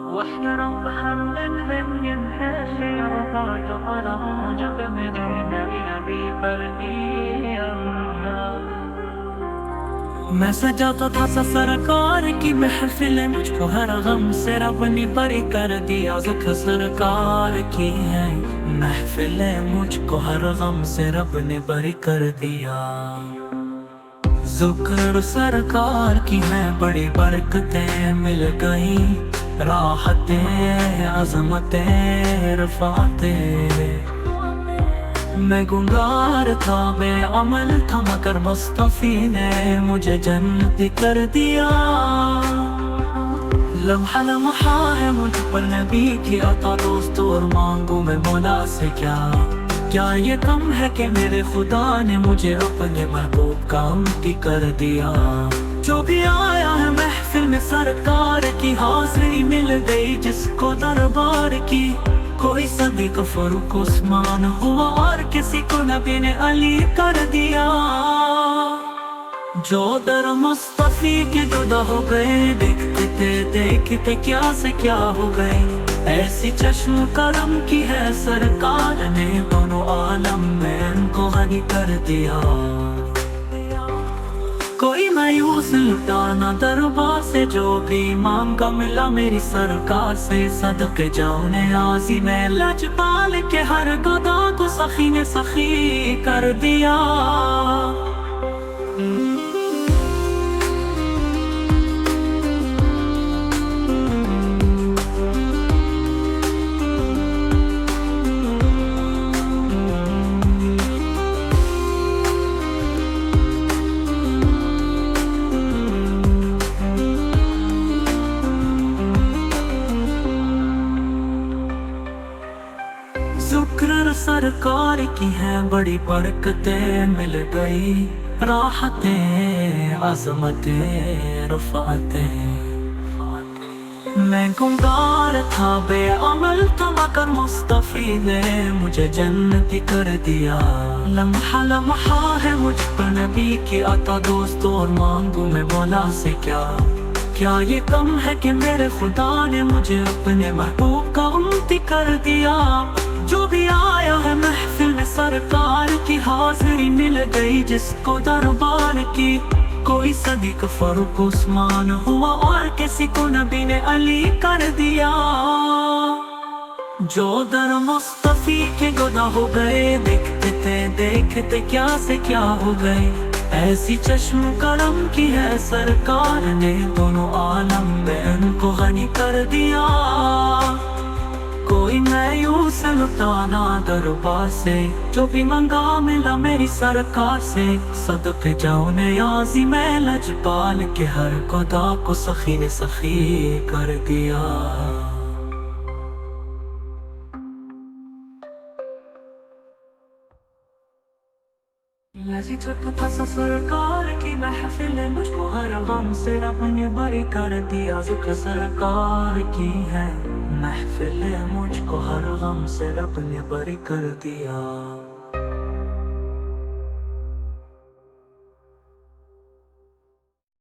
واحترم محمد من ينتشر بعد أراجع من النبي برديا میں سجاتا تھا سرکار کی محفل مجھ کو ہر غم سے رب نے بری کر دیا ذکر سرکار کی ہے محفل مجھ کو ہر غم سے رب نے بری کر دیا ذکر سرکار کی ہے بڑی برکتیں مل گئی راحتیں عظمتیں رفعتیں میں گنگار تھا بے عمل تھا مگر مصطفی نے مجھے جنتی کر دیا لمحہ لمحہ ہے مجھ پر نبی کی عطا دوست اور مانگوں میں مولا سے کیا یہ کم ہے کہ میرے خدا نے مجھے اپنے محبوب کا امتی کر دیا جو بھی آیا ہے محفل میں سرکار کی حاضری مل گئی جس کو دربار کی کوئی صدیق فاروق عثمان ہوا اور کسی کو نبی نے علی کر دیا جو در مصطفی کے جدا ہو گئے دیکھتے کیا سے کیا ہو گئے ایسی چشم کرم کی ہے سرکار نے دونوں عالم میں ان کو غنی کر دیا کوئی مایوس لٹانا دربار سے جو بھی مانگا ملا میری سرکار سے صدقے جاؤں نیازی میں لجپال کے ہر گدا کو سخی نے سخی کر دیا ذکر سرکار کی ہے بڑی برکتیں مل گئی راحتیں عظمتیں رفعتیں میں گنگار تھا بے عمل تھا مگر مصطفی نے مجھے جنتی کر دیا لمحہ لمحہ ہے مجھ پر نبی کی عطا دوست اور مانگوں میں مولا سے کیا یہ کم ہے کہ میرے خدا نے مجھے اپنے محبوب کا امتی کر دیا جو بھی آیا ہے محفل میں سرکار کی حاضری مل گئی جس کو دربار کی کوئی صدیق فاروق عثمان ہوا اور کسی کو نبی نے علی کر دیا جو در مصطفی کے گدا ہو گئے دیکھتے کیا سے کیا ہو گئے ایسی چشم کرم کی ہے سرکار نے دونوں عالم میں ان کو غنی کر دیا کوئی مایوس لٹانا دربار سے جو بھی منگا ملا میری سرکار سے صدقے جاؤں نیازی میں لجپال کے ہر گدا کو سخی نے سخی کر دیا ایسی چھٹتا سا سرکار کی محفل مجھ کو ہر غم سے رب نے بری کر دیا ذکر سرکار کی ہے محفل مجھ کو ہر غم سے رب نے بری کر دیا